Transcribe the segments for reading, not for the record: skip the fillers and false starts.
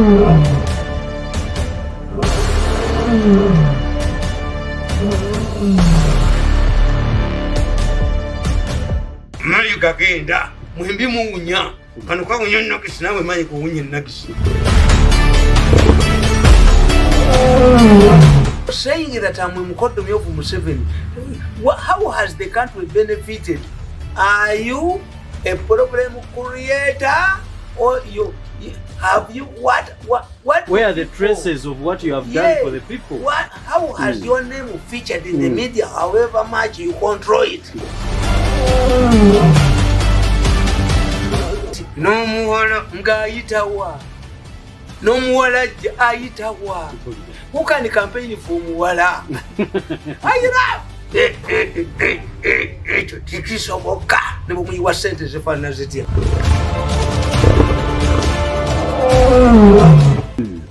Mali gagenda mwembi muwunya kano kwawunya nakisi nawe manyi kuwunya nakisi. Saying that I'm Mukoddomi of Museveni, how has the country benefited? Are you a problem creator or you have you what where are the traces of what you have done for the people? How has your name featured in the media, however much you control it? No muwala ngayitawa, no muwala ayitawa. Who can campaign for muwala? Ayira tikisoboka nebo muyiwa sente zifana zitia.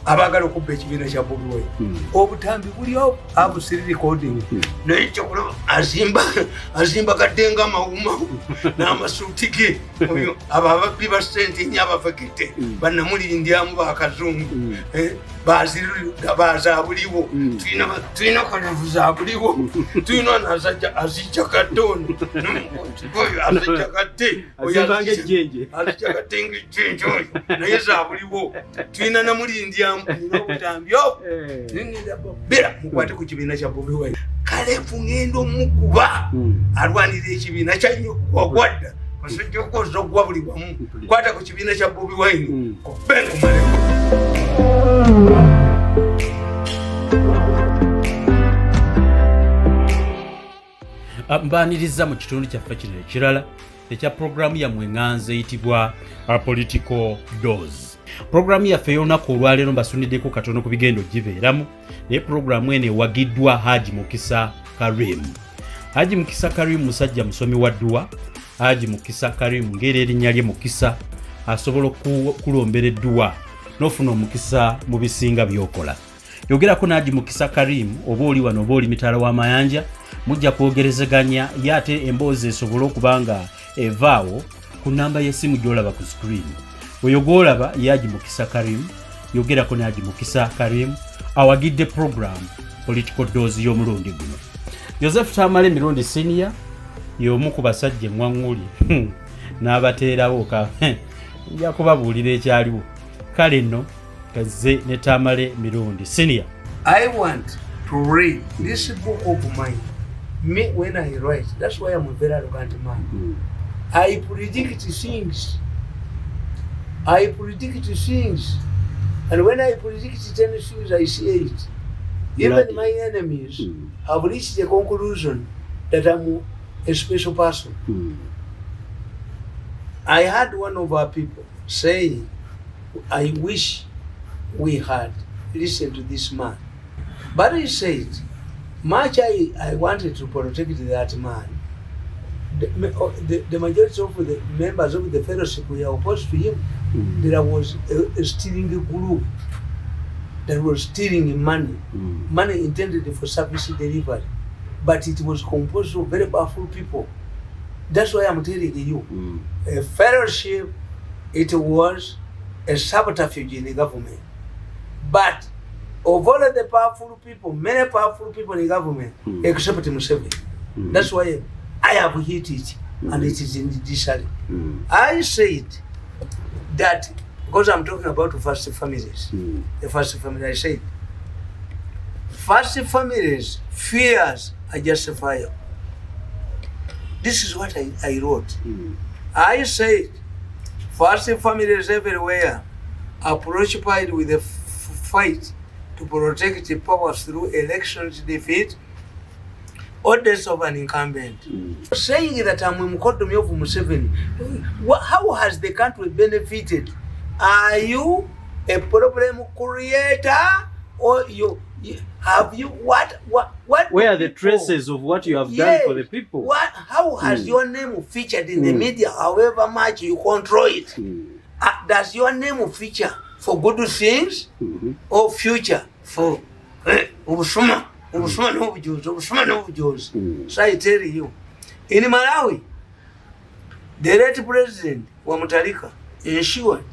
Abagala okubba ekibiina kya Bobi Wine obutambi bulio abusiri recording naye kyokolo azimba kaddenga amawuma n'amasuuti ge oyo ababbi ba sente nnyo abafekete bannamulindyamu bakazungu bazabuliwo tulina kalevu zabuliwo tulina nazajja azijja kattono oyo azijja katte azijja katte ng'ejjenje oyo naye zabuliwo tulina namulindyamu n'obutambyo bera mukwate ku kibiina kya Bobi Wine kalevu ngendo mukuba alwanira ekibiina kyanyo ogwadda basajja okukoza ogwa buli wamu kwata ku kibiina kya Bobi Wine kubenga malevu. Mbaniriza mu kitundu kyaffe kino ekirala ekya programu yammwe ŋŋanze eyitibwa Political Dose. Programu yaffe y'olunaku olwaleero mbasuniddeko katono ku bigendo gibeeramu naye programu eno ewagiddwa Haji Mukisa Karim. Haji Mukisa Karim musajja musomi wa dduwa. Haji Mukisa Karim ngeri erinnya lye Mukisa asobola okulombera edduwa n'ofuna omukisa mu bisinga by'okola. Yogerako Haji Mukisa Karim oba oli wano oba oli mitala w'amayanja mujja kwogerezeganya ye ate emboozi esobola okuba nga evaawo ku nnamba y'essimu gy'olaba ku screen. Oyo gw'olaba ye Haji Mukisa Karim, yogerako ne Haji Mukisa Karim awagidde program Political Dose y'omulundi guno. Joseph Tamale Emirundi Senior y'omu ku basajja emmwaŋŋuli n'abateerawo nja kubabuulira ekyaliwo. Kale nno kazze ne Tamale Emirundi Senior. I want to read this book of mine. Me, when I write, that's why I'm a very arrogant man. I predict things. And when I predict 10 things, I see it. Even my enemies have reached the conclusion that I'm a special person. I had one of our people say, I wish we had listened to this man. But he said, much I wanted to protect that man. The majority of the members of the fellowship were opposed to him. There was a stealing group that was stealing money, money intended for service delivery, but it was composed of very powerful people. That's why I'm telling you, a fellowship, it was a subterfuge in the government. But of all of the powerful people, many powerful people in the government, except Museveni. That's why I have hit it, and it is in the judiciary. I said that because I'm talking about first families. The first family, I said, first families' fears are justifiable. This is what I wrote. I said, first families everywhere are preoccupied with the fight to protect the power through elections defeat or death of an incumbent. Saying that I'm Mukoddomi of Museveni, how has the country benefited? Are you a problem creator or you have you what where are the traces of what you have done for the people? How has your name featured in the media, however much you control it? Does your name feature for good things or future for Ubusuma n'obujozi? So I tell you, in Malawi, the late president wa Mutarika ensured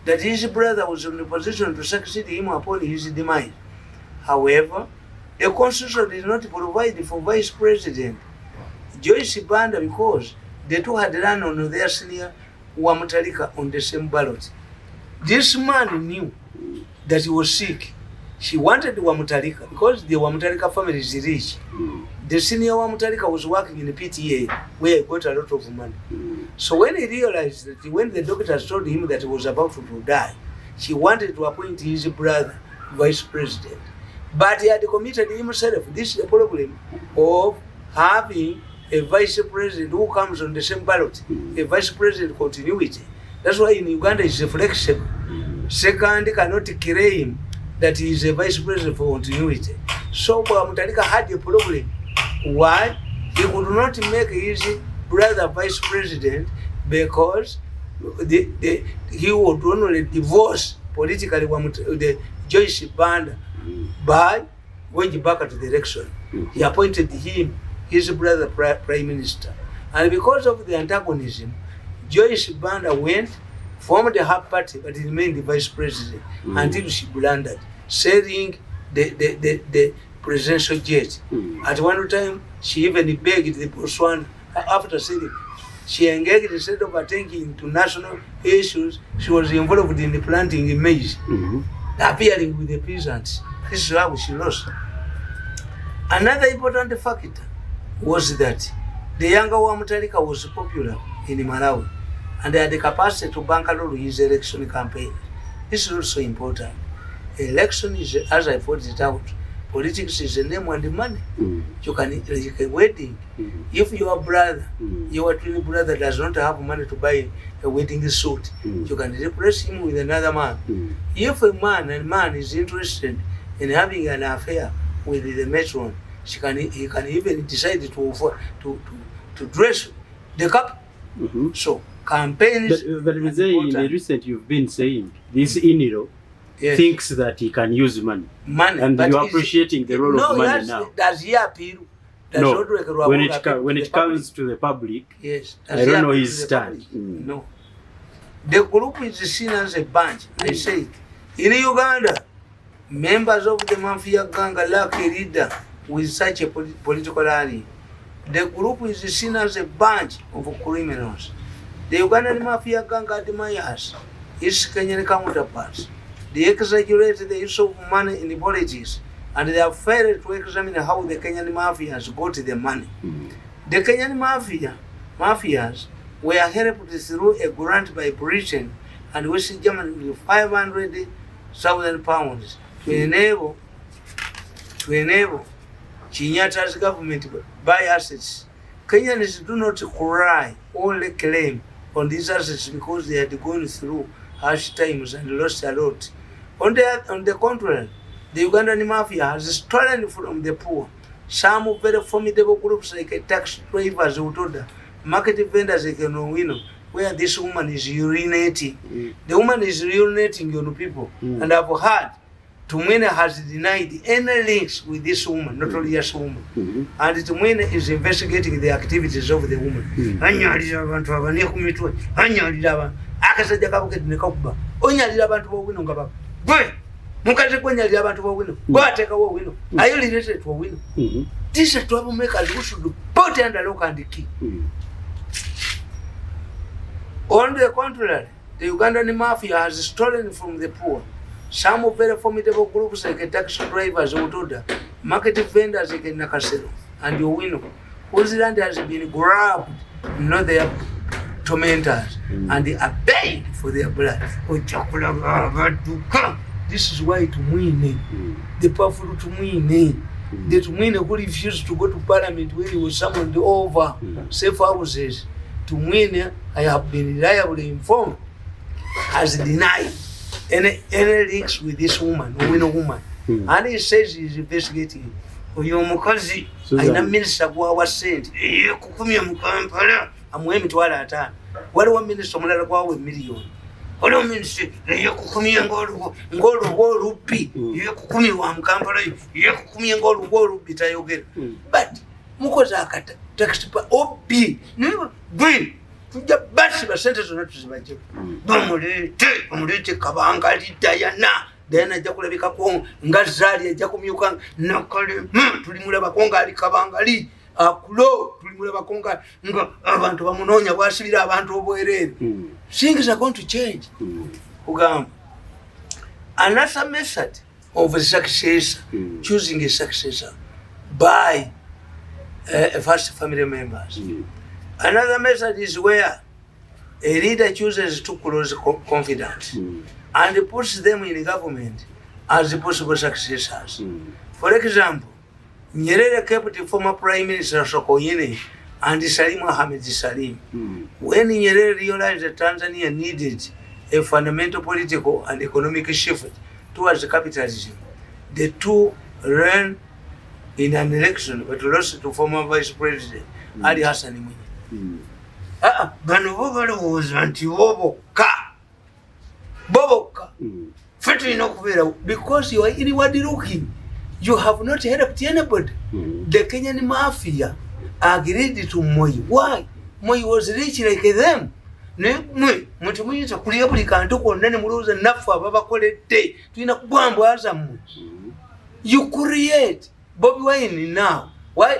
that his brother was in a position to succeed him upon his demise. However, the constitution did not provide for vice president Joyce Banda because the two had run on their senior Wamutalika on the same ballot. This man knew that he was sick. She wanted Wamutalika because the Wamutalika family is rich. The senior Wamutalika was working in the PTA where he got a lot of money. So when he realized that when the doctors told him that he was about to die, she wanted to appoint his brother vice president. But he had committed himself. This is the problem of having a vice president who comes on the same ballot, a vice president continuity. That's why in Uganda it's flexible. Second, cannot claim that he is a vice president for continuity. So Mutalika had a problem. Why? He could not make his brother vice president because he would only divorce politically the Joyce Banda by going back to the election. He appointed him his brother prime minister. And because of the antagonism, Joyce Banda went, formed her party, but he remained the vice president until she blundered, selling the presidential jet. At one time, she even begged the Botswana, after selling, she engaged instead of attending to national issues, she was involved in the planting maize, appearing with the peasants. This is how she lost. Another important factor was that the younger Wamutalika was popular in Malawi and they had the capacity to bankroll his election campaign. This is also important. Election is, as I put it out, politics is the name and the money. You can like a wedding. If your brother, your twin brother does not have money to buy a wedding suit, you can replace him with another man. If a man is interested in having an affair with the matron, he can even decide to dress the couple. So campaigns. But in the recent you've been saying this Iniro thinks that he can use money. And you are appreciating the role of money now. Does he appeal? No. When it comes to the public, yes. I don't know his stand. No. The group is seen as a bunch. I say, in Uganda, members of the mafia gang lack a leader with such a political ally. The group is seen as a bunch of criminals. The Ugandan mafia gang admires its Kenyan counterparts. They exaggerate the use of money in the politics, and they have failed to examine how the Kenyan mafias got the money. The Kenyan mafias were helped through a grant by Britain and West Germany with 500,000 pounds to enable Kenyatta's government to buy assets. Kenyans do not cry, only claim on these assets because they had gone through harsh times and lost a lot. On the contrary, the Ugandan mafia has stolen from the poor. Some very formidable groups like taxi drivers, market vendors like Owino, where this woman is urinating. The woman is urinating on people. And I've heard Tumwine has denied any links with this woman, not only as woman. And Tumwine is investigating the activities of the woman. Anyalira abantu abane ku mitwe, anyalira abantu akasajja kabuketi ne kakuba. Onyalira abantu b'Owino nga baba. Gwe mukaze kwanyalira abantu b'Owino. Gwateka Owino. Are you related to Owino? These are troublemakers who should put under lock and key. On the contrary, the Ugandan mafia has stolen from the poor. Some very formidable groups like taxi drivers, market vendors like Nakasero and Owino, whose land has been grabbed, not their tormentors, and they are paid for their blood. This is why Tumwine, the powerful Tumwine, the Tumwine who refused to go to parliament when he was summoned over safe houses. Tumwine, I have been reliably informed, has denied any links with this woman, Owino woman. And he says he's investigating. Oyo mukazi aina minister gwa sente kukumya mu Kampala amwe mitwala 5. Waliwo minister omulala gwawe million. Waliwo minister kukumya ngolo rupi kukumya wa mu Kampala kukumya ngolo rupi tayogera. But mukoza akata tax pa obi green tujja basiba sente zonna tuzibajjeko bamulete Kabangali Diana ajja kulabikako nga Zaali ajja kumyuka nakale tulimulabako nga ali Kabangali akulo tulimulabako nga abantu bamunoonya bwasibira abantu obwereere. Things are going to change. Kugamba another method of a successor, choosing a successor by first family members. Another method is where a leader chooses to close confidence and puts them in government as possible successors. For example, Nyerere kept the former Prime Minister Sokoine and Salim Ahmed Salim. When Nyerere realized that Tanzania needed a fundamental political and economic shift towards capitalism, the two ran in an election but lost to former Vice President Ali Hassan Mwinyi. Bano balowooza nti boboka ffe tulina okubeera because you are inward looking. You have not helped anybody. The Kenyan mafia agreed to Moi. Why? Moi was rich like them. Muntu muyinza kulya buli kantu konna ne mulowooza naffe ababakoledde tulina kubwambwa zammwe. You create Bobi Wine now. Why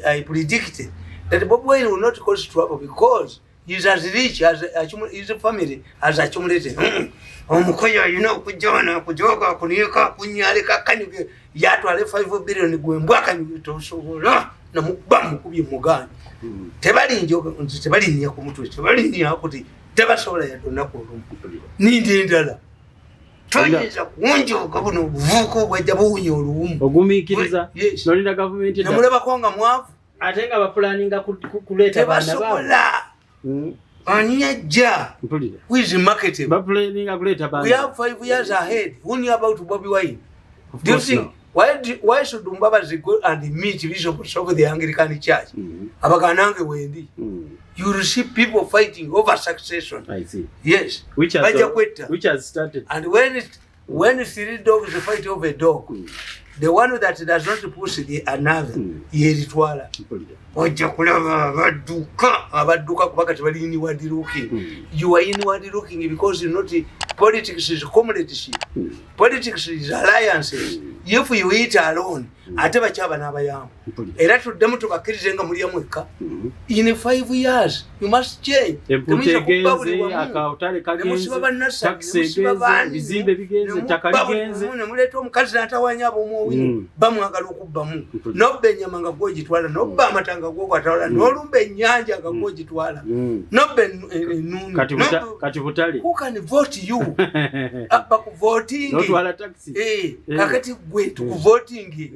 I predicted that Bobi Wine will not cause trouble because he's as rich as his family has accumulated. Omukoya alina okujjana kujoga kunika kunyalika kanyuge yatwale 5 billion gwembwa kanyuge tosobola namuba mukubye mugani. Tebalinya ku mutwe tebalinya kuti tebasobola yadonna ku lumu. Nindi ndala tuyinza kunjoga buno obuvuko bwajja buwunya oluwumu ogumiikiriza nolina gavumenti namulabako nga mwavu ate nga bapulaninga kuleeta baana baabo Anyajja who is marketable. We have 5 years ahead. Who knew about Bobi Wine? Do you think why should Mbabazi go and meet bishops of the Anglican Church? Abaganange wendi. You will see people fighting over succession. I see. Yes. Which has started. And when 3 dogs fight over a dog, the one that does not push the another, yeritwala. Ojja kulaba abadduka kubanga tebali inward looking. You are inward looking because you not politics is comradeship. Politics is alliances. If you eat alone, ate bakyaba n'abayamba. Era tuddemu tubakkirize nga muli amwekka. In 5 years, you must change. Emputegeze, akawutale kagenze, takisi egenze, bizimbe bigenze, ttaka ligenze. Nemuleeta omukazi n'atawanya ab'omuwino, bamwagala okubbamu. Nobba ennyama nga gw'ogitwala, nobba amata nga gw'ogatwala, n'olumba ennyanja nga gw'ogitwala. Nobba ennunu. Kati butale. Who can vote you? Bakuvoting. N'otwala takisi. Kakati gwe tukuvoting.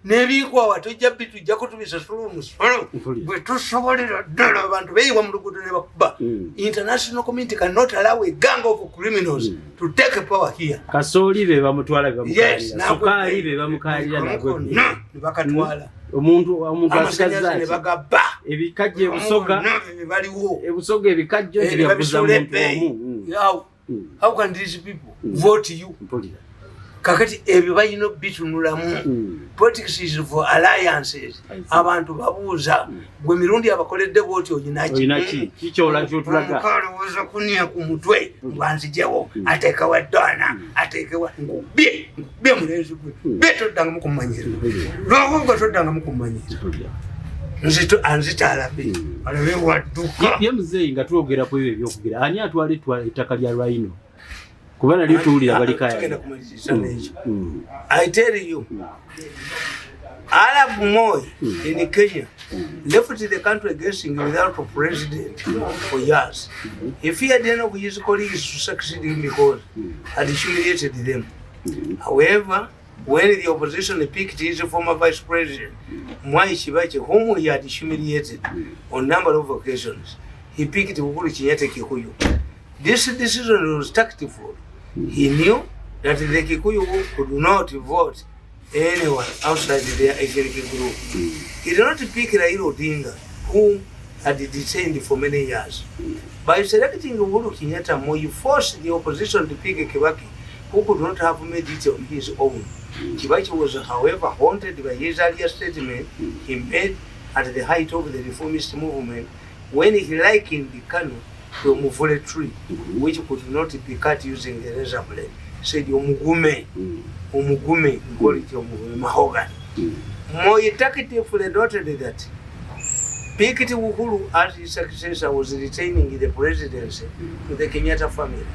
Nebiikwawa tojja bitujja kutubisasula omusolo. Bwe tusobolera ddala abantu beeyiwa mu luguudo ne bakuba. International community cannot allow a gang of criminals to take power here. Kasooli be bamutwala be bamukaalira. Sukaali be bamukaalira nagwe. Ne bakatwala. Omuntu asigaza ne bagabba. Ebikajjo ebusoga. Baliwo. Ebusoga ebikajjo byabuza muntu omu. How can these people vote you? Kakati ebyo balina bitunulamu. Politics is for alliances. Abantu babuuza gwe mirundi abakoledde bwoti olinaki kikyola kyotulaga kalowooza kunia ku mutwe ngwanzijewo ateekawa ddwana ateekewa ngubye mulenzi gwe toddangamu mukumanyira lwokuga toddangamu kumanyira anzita alabe alabe wadduka ye muzeeyi nga twogera ku ebyo ebyokugira ani atwala ettaka lya Rhino kubana lyo tuwulira balikaya. I tell you, Arab Moi in Kenya left the country guessing without a president for years. He feared any of his colleagues to succeed him because had humiliated them. However, when the opposition picked his former vice president, Mwai Kibaki, whom he had humiliated on a number of occasions, he picked Uhuru Kenyatta Kikuyu. This decision was tactful. He knew that the Kikuyu could not vote anyone outside their ethnic group. He did not pick Raila Odinga, whom had detained for many years. By selecting Uhuru Kenyatta, Moi forced the opposition to pick Kibaki, who could not have made it on his own. Kibaki was, however, haunted by his earlier statement he made at the height of the reformist movement when he likened the Kanu to a muvule tree, which could not be cut using a razor blade, said Omugume, Omugume, call it mahogany. More effectively noted that Pikiti Uhuru, as his successor, was retaining the presidency to the Kenyatta family.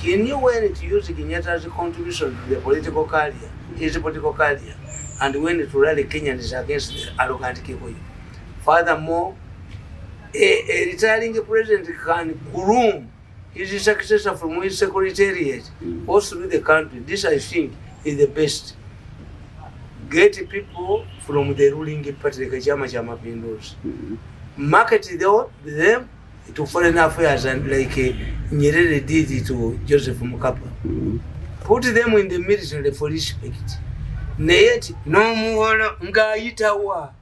He knew when to use Kenyatta's contribution to the political career, his political career, and when to rally Kenyans against the arrogant Kikuyu. Furthermore, a retiring president can groom his successor from his secretariat all through the country. This, I think, is the best. Get people from the ruling party, like Chama cha Mapinduzi, market them to foreign affairs, and like Nyerere did it to Joseph Mkapa. Put them in the military for respect. Nayet no muwala ngayitawa.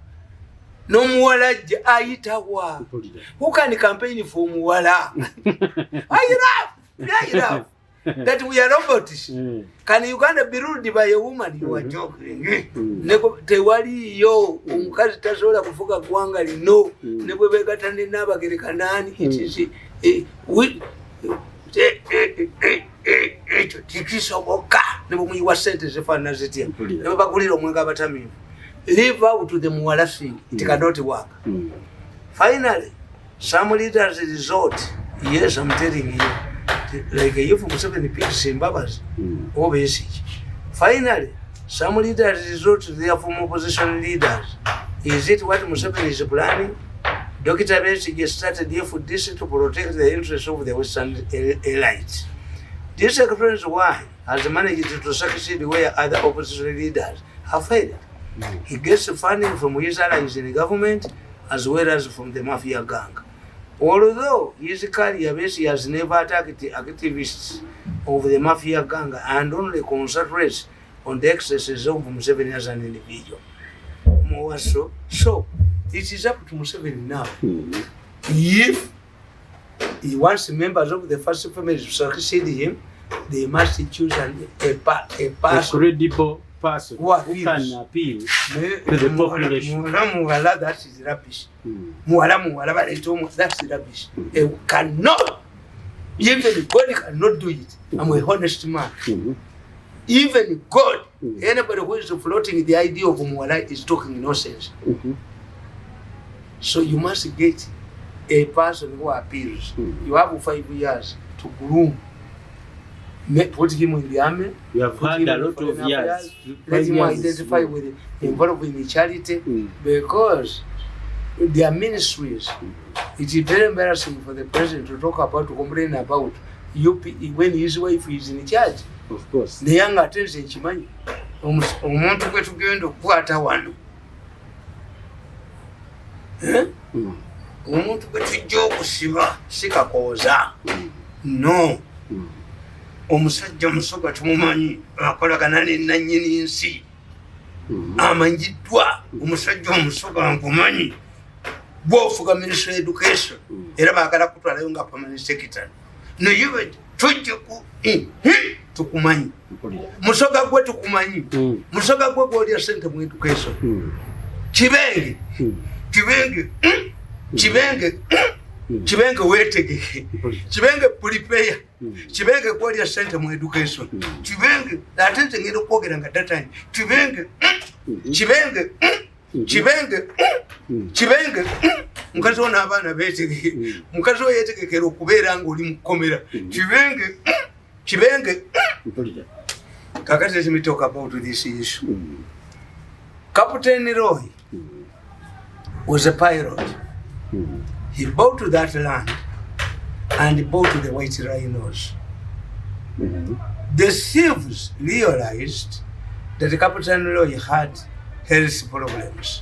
No muwala ayitawa. Who can campaign for muwala? I love that we are robots. Can Uganda be ruled by a woman? You are joking. Tewali yo umukazi tasobola kufuka gwanga lino ne bwe begatande n'abagerekanani ekyo tikisoboka ne bwe muyiwa ssente zifaanana zitya ne bwe bagulira omwenge abatamiivu. Leave out to the muwala thing. It cannot work. Finally, some leaders resort. Yes, I'm telling you. Like if Museveni picks Zimbabwe's obviously. Finally, some leaders resort to their former opposition leaders. Is it what Museveni is planning? Dr. Besigye started here for this to protect the interests of the Western elites. This explains why has managed to succeed where other opposition leaders have failed. He gets funding from his allies in the government as well as from the mafia gang. Although his career base has never attacked the activists of the mafia gang and only concentrates on the excesses of Museveni as an individual. More so, it is up to Museveni now. If he wants members of the first family to succeed him, they must choose a credible person who can appeal to the population. Muwala, that is rubbish. Muwala, that's rubbish. You cannot. Even God cannot do it. I'm a honest man. Even God, anybody who is floating the idea of Muwala is talking nonsense. So you must get a person who appeals. You have 5 years to groom. Put him in the army. You have had a lot of years. Let him identify with involved in charity because their ministries. It is very embarrassing for the president to talk about, to complain about UP when his wife is in charge. Of course. The young attention chimanyi. Omuntu kwe tugenda okukwata wano. Omuntu kwe tujja okusiba sikakooza. No. Omusajja musoga tumumanyi akolagana n'ennyini nsi amanyiddwa. Omusajja omusoga nkumanyi bw'ofuga ministry education era baagala kutwalayo nga permanent secretary naye tujja tukumanyi musoga gwe tukumanyi musoga gwe gw'olya ssente mu education Kibenge wetegeke Kibenge prepare Kibenge kwalya ssente mu education Kibenge ate nze ngenda okwogera nga data Kibenge mukazi ono abaana beetegeke mukazi oyo yeetegekera okubeera ng'oli mu kkomera Kibenge kakati let me talk about this issue. Captain Roy was a pirate. He bought to that land and bought to the white rhinos. The thieves realized that Captain Roy had health problems.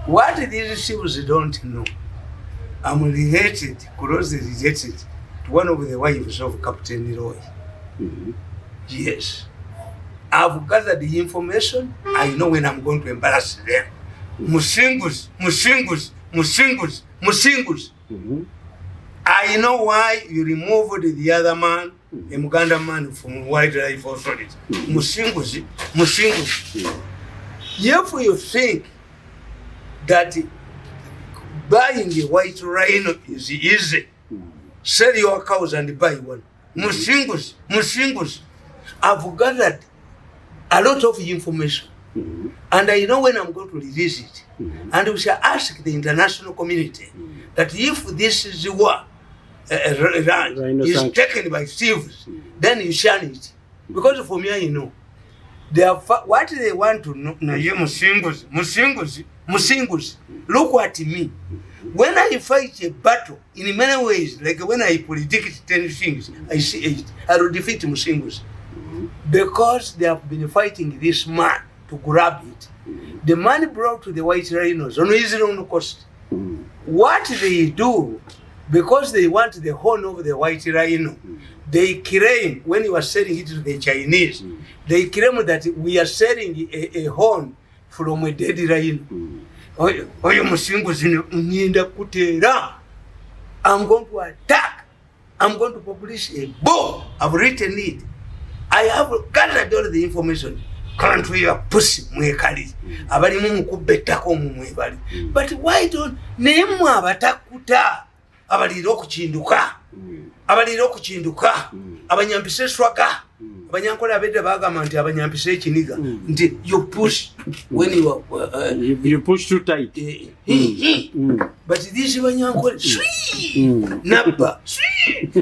What these thieves don't know, I'm closely related to one of the wives of Captain Roy. Yes. I've gathered the information. I know when I'm going to embarrass them. Musingus. I know why you removed the other man, a Muganda man from Wildlife Authority. Musingus. If you think that buying a white rhino is easy. Sell your cows and buy one. Musingus, I've gathered a lot of information. And I know when I'm going to release it. And we shall ask the international community that if this is war land is taken by thieves, then you shun it. Because for me, I know. What they want to know, Musingus, look at me. When I fight a battle, in many ways, like when I predict 10 things, I see 8. I will defeat Musingus. Because they have been fighting this man to grab it. The man brought to the white rhinos on his own cost. What they do, because they want the horn of the white rhino, they claim, when you are selling it to the Chinese, they claim that we are selling a horn from a dead rhino. I'm going to attack. I'm going to publish a book. I've written it. I have gathered all the information. Country your pussy, mwekali. Abali mukubetako mwebali. But why don't name abatakuta? Abali rokuchinduka. Abali rokuchinduka. Abanyampise swaka. Abanyankola bede bagamante abanyampise chiniga. Nti you push when you push too tight. But this banyankola nabba.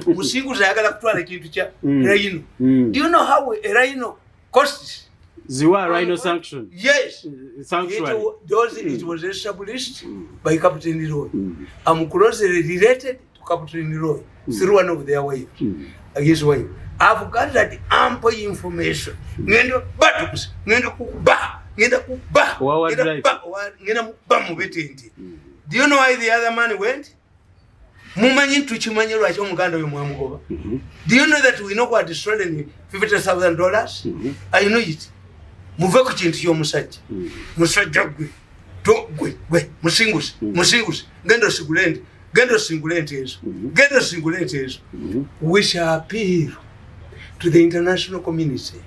Musingu zayagala kutwala kintu cha rhino. Do you know how a rhino costs? Ziwa Rhino Sanction. Yes. Sanctuary. It was established by Captain Leroy. I'm closely related to Captain Leroy through one of their wives, his wife. I've gathered ample information. Ngenda battles, ngenda kuba. Do you know why the other man went? Do you know that we know what destroyed $50,000? I know it. Muve ku kintu ky'omusajja. Musajja gwe musinguzi genda osingule ente ezo. We shall appeal to the international community.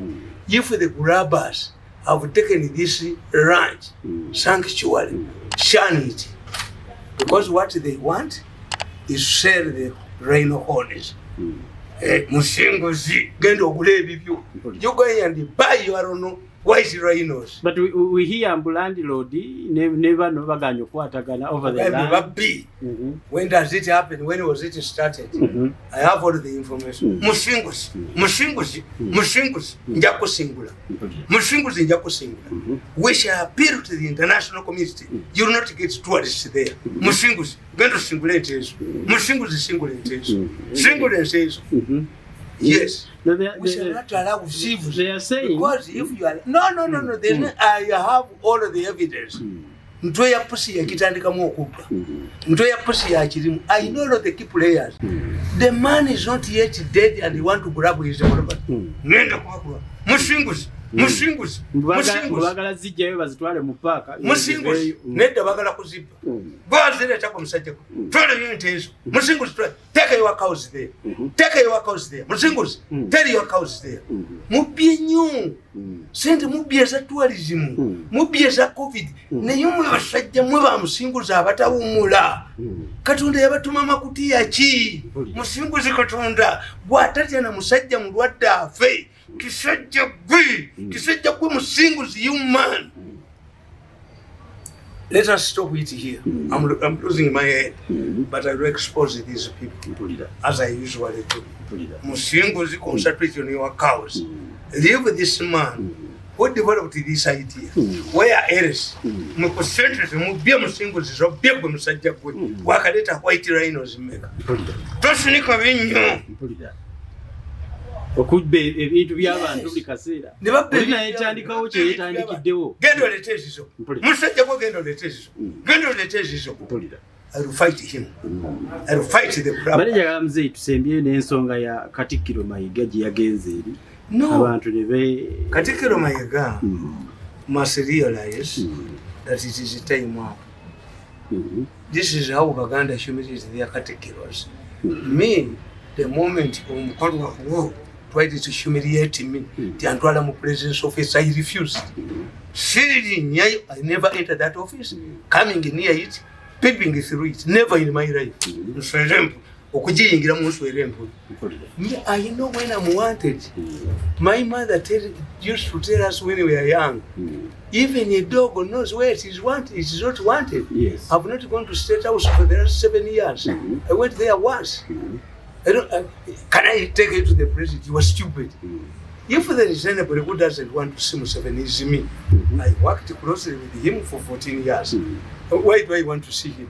If the grabbers have taken this ranch sanctuary, shun it. Because what they want is sell the rhino horns. Musinguzi genda ogule ebibyo. You go and buy your own white rhinos. But we hear landlord never know baganyo kwatagana over the land. When does it happen? When was it started? I have all the information. Musinguzi njakusingula. We shall appeal to the international community. You will not get tourists there. Musinguzi gendo singule ntezo. Musinguzi singule ntezo. Singule ntezo. Yes. No, we shall not allow thieves. They are saying because if you are no. I have all of the evidence. Mtwe ya pusi ya kitandika mwokupa. Mtwe ya pusi ya chirimu. I know all the key players. The man is not yet dead and he want to grab his property. Nenda kwa Musinguzi. Bagala zijjayo bazitwale mu park. Musinguzi nedda bagala kuziba. Bazire tako musajja. Twale yente ezo. Musinguzi take your cows there. Musinguzi tell your cows there. Mubye nyu. Sente mubye za tourism. Mubye za covid. Ne yumwe basajja mwe ba Musinguzi abatawumula. Katonda yabatuma makuti ya chi. Musinguzi katonda bw'atatya na musajja mulwadde afe. Kisajja gwe Musinguzi, you man. Let us stop it here. I'm losing my head, but I will expose these people as I usually do. Musinguzi, concentrate on your cows. Live with this man who developed this idea. Where else? Concentrate on Musinguzi, so big Musajja gwe. Wakaleta white rhinos meka. Tosunika binyo. Okubbe ebintu by'abantu buli kaseera. Olina yekyandikawo kye yeetandikiddewo. Genda oleete ezizo. Musajja gwo genda oleete ezizo. I will fight him. I will fight the problem. Bali njagala muzeeyi tusembyeyo n'ensonga ya Katikkiro Mayiga gye yagenze eri. Abantu ne be Katikkiro Mayiga must realize that it is time out. This is how Baganda humiliates their Katikkiros. Me, the moment who tried to humiliate me, the Antwala President's office, I refused. Sitting near, I never entered that office. Coming near it, peeping through it. Never in my life. I know when I'm wanted. My mother used to tell us when we were young, even a dog knows where it is wanted. It is not wanted. Yes. I've not gone to State House for the last 7 years. I went there once. Can I take it to the president? You are stupid. If there is anybody who doesn't want to see Museveni, it's me. I worked closely with him for 14 years. Why do I want to see him?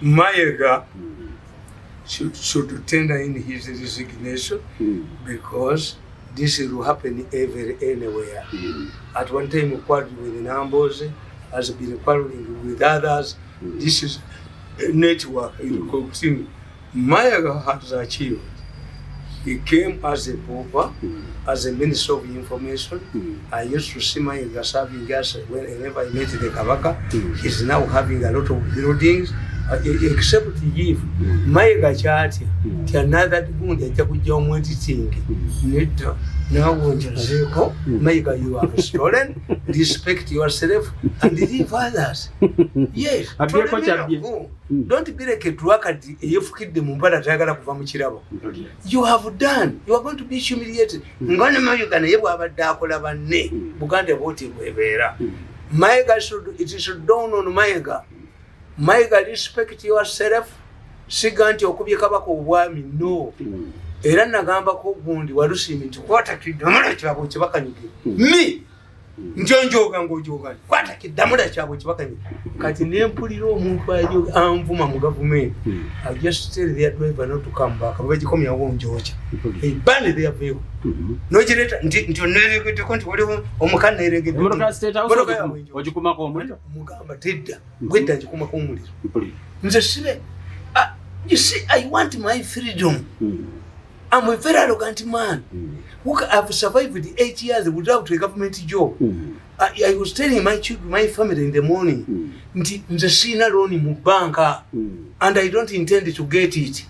Mayiga should tender in his resignation because this will happen anywhere. At one time, he quarreled with Namboze, has been quarreling with others. This is a network. Mayiga has achieved. He came as a pauper, as a Minister of Information. I used to see Mayiga serving us whenever I met the Kabaka. He's now having a lot of buildings. Except if Mayiga chati another gundi ajja kujja omwetitingi nedda nawongereko Mayiga, you have stolen. Respect yourself and leave others. Yes. Don't be like a drunkard eyefukidde mu mpala tayagala kuva mu kirabo. You have done. You are going to be humiliated. Ngone Mayiga naye bw'abadde akola banne Buganda bwoti bwebeera. Mayiga should dawn on Mayiga. Mayiga, respect yourself. Siga nti okubye kabaka obwami no. Era nagamba ko gundi walusiimi nti kwata kiddamula kyabwe kibakanyige. Mi njonjoga ngojoga. Kwata kiddamula kyabwe kibakanyige. Kati nempulira omuntu ayo anvuma mu government. I just tell their driver not to come back. Bagikomya wonjoja. Ban their vehicle. No jireta nti oneleke konti waliwo omukana erengedde. Motoka State House ojikuma ko omuliro. Mugamba tedda. Gwedda njikuma ko omuliro. Nze sibe. You see, I want my freedom. I'm a very arrogant man. Who have survived 8 years without a government job. I was telling my children, my family in the morning, nze sina loan mu banka, and I don't intend to get it.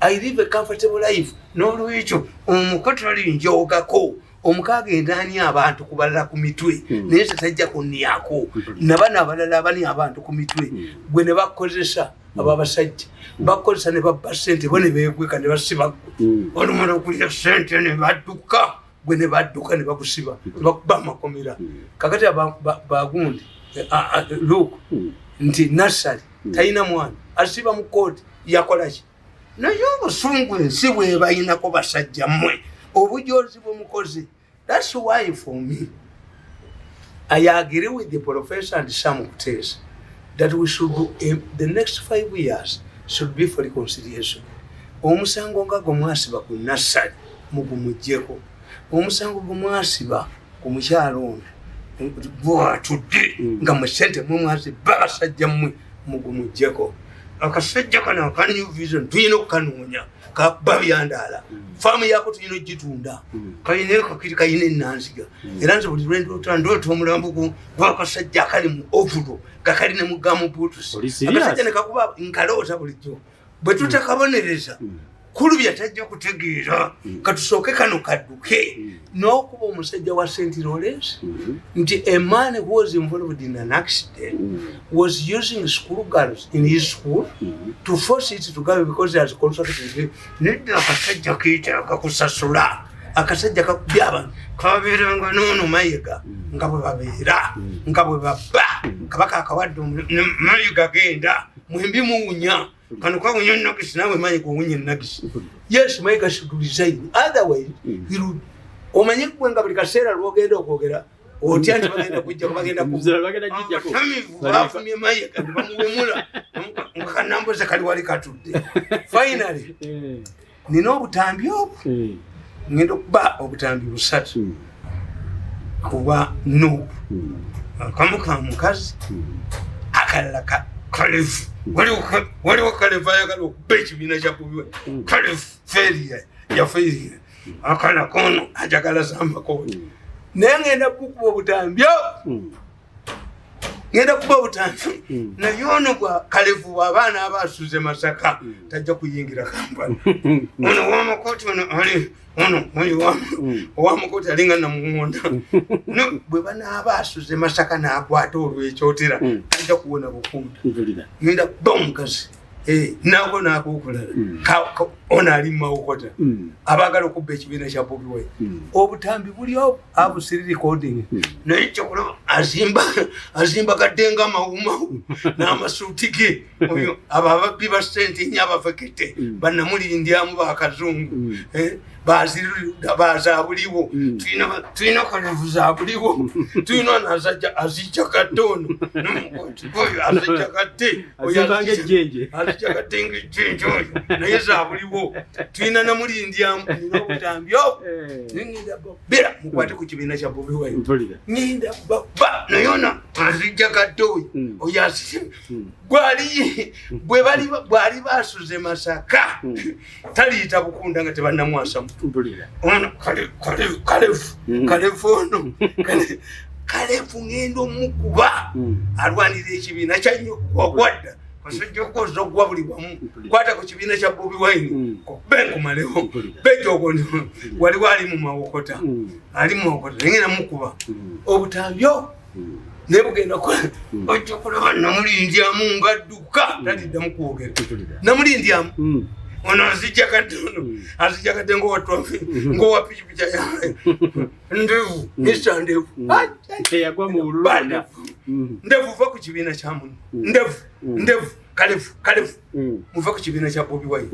I live a comfortable life. N'olwekyo omukotoli njogako omukagenda ani abantu kubalala ku mitwe naye tajja kunniyako nabana abalala abani abantu ku mitwe gwe ne bakozesa ababasajja bakozesa ne babba ssente bone beekweka ne basiba olumala okulya ssente ne badduka gwe ne badduka ne bakusiba bakuba amakomera kakati bagundi look nti nasali talina mwana asiba mu kooti yakolaki naye obusungu ensi bwe bayinako basajja mmwe obujozi bw'omukozi. That's why for me I agree with the professor and some Kutesa that we should do the next 5 years should be for reconciliation. Omusango nga gomwasiba ku nasali mugumujjeko, omusango gomwasiba ku mukyalo ono bwatudde nga musente mumwasiba basajja mmwe mugumujjeko. Akasajja kana ka New Vision tuyina okukanoonya kakuba byandala faamu yako tuyina ogitunda kayina kakiri kayina ennansiga era nze buli lwendota ndoota omulambo gw'akasajja akali mu ovulo kakali ne mugamu butusi akasajja ne kakuba nkaloota bulijjo bwe tutakabonereza kulubya tajja kutegeera katusooke kano kadduke n'okuba omusajja wa St. Lawrence nti a man who was involved in an accident was using school girls in his school to force it to go because he has consulted nedda akasajja keetaaga kusasula akasajja kakubya abantu kababeeranga noono Mayiga nga bwe babeera nga bwe babba kabaka akawadde Mayiga genda mwembi muwunya kano kawunya nagisi nawe Mayiga owunya nagisi. Yes, Mayiga should resign. Otherwise, he would. Omanye kwenga buli kaseera lwogenda okwogera otya nti bagenda kujja bagenda kujjako bafumye Mayiga bamuwemula nkanamboze kali wali katudde. Finally nina obutambi obwo ngenda okuba obutambi busatu kuba Nuupu akamu ka mukazi akalala Kalefu waliwo Kalefu ayagala okuba ekibiina kyakubiwe Kalefu failure ya failure akala kono ajagala zamba kono naye ngenda bukuba obutambi ngenda kuba butambi naye ono gwa Kalevu abaana abasuze Masaka tajja kuyingira Kampala ono wamakoti ono wamakoti alinga na muŋŋonda no bwe bana abasuze Masaka n'akwata olwekyotera tajja kuwona bukunda ngenda kuba omukazi nako nakokulala ono ali mumawokota abagala okubba ekibiina kya Bobi Wine obutambi buli obo abusiri recording naye kyokulaba azimba gaddenga amawumawu n'amasuuti ge oyo abo ababbi ba ssente nnyo abafekete bannamulindyamu bakazungu bazabuliwo tulina Kalevu zabuliwo tulina nazajja azijja katono oyo azijja kate azijja kate ngejjenje oyo naye zabuliwo tulina namulindyamu nina obutambi ningenda bera mukwate ku kibiina kya Bobi Wine ngenda naye ono azijja kate oyo asije bwali basuze Masaka taliyita bukunda nga tebannamwasamu ono Kalevu ono Kalevu ngenda omukuba alwanira ekibiina kyanyo ogwadda basajja okukoza okuwa buli wamu kwata ku kibiina kya Bobi Wine benkumalewo bejogo waliwo ali mu mawokota ngenda mukuba obutambyo nebugenda ojja kulaba namulindyamu ngadduka taliddamu kwogera namulindyamu ono azijja kate ngowa pikipica yawe ndevu Mr. Ndevu yagwa mu bulwana ndevu va ku kibiina kya muno ndevu Kalevu muva ku kibiina kya Bobi Wine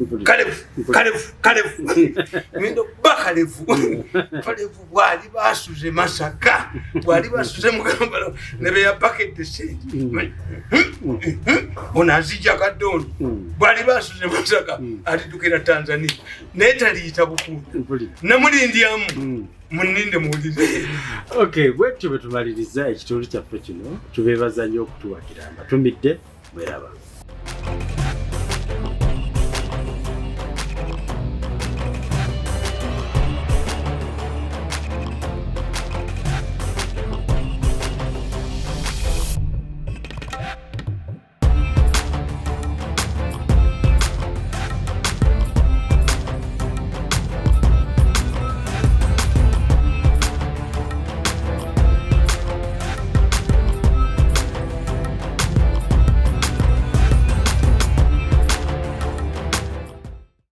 Kalevu ngenda kuba Kalevu bwali basuze Masaka bwali basuze mu Kampala ne beya bucket seat ono azijja kadde ono bwali basuze Masaka alidukira Tanzania naye taliyita bukunda namulindyamu muninde muwulire. Okay, bwetyo bwe tumaliriza ekitundu kyaffe kino tubeebaza nnyo okutuwakira mbatumidde mweraba.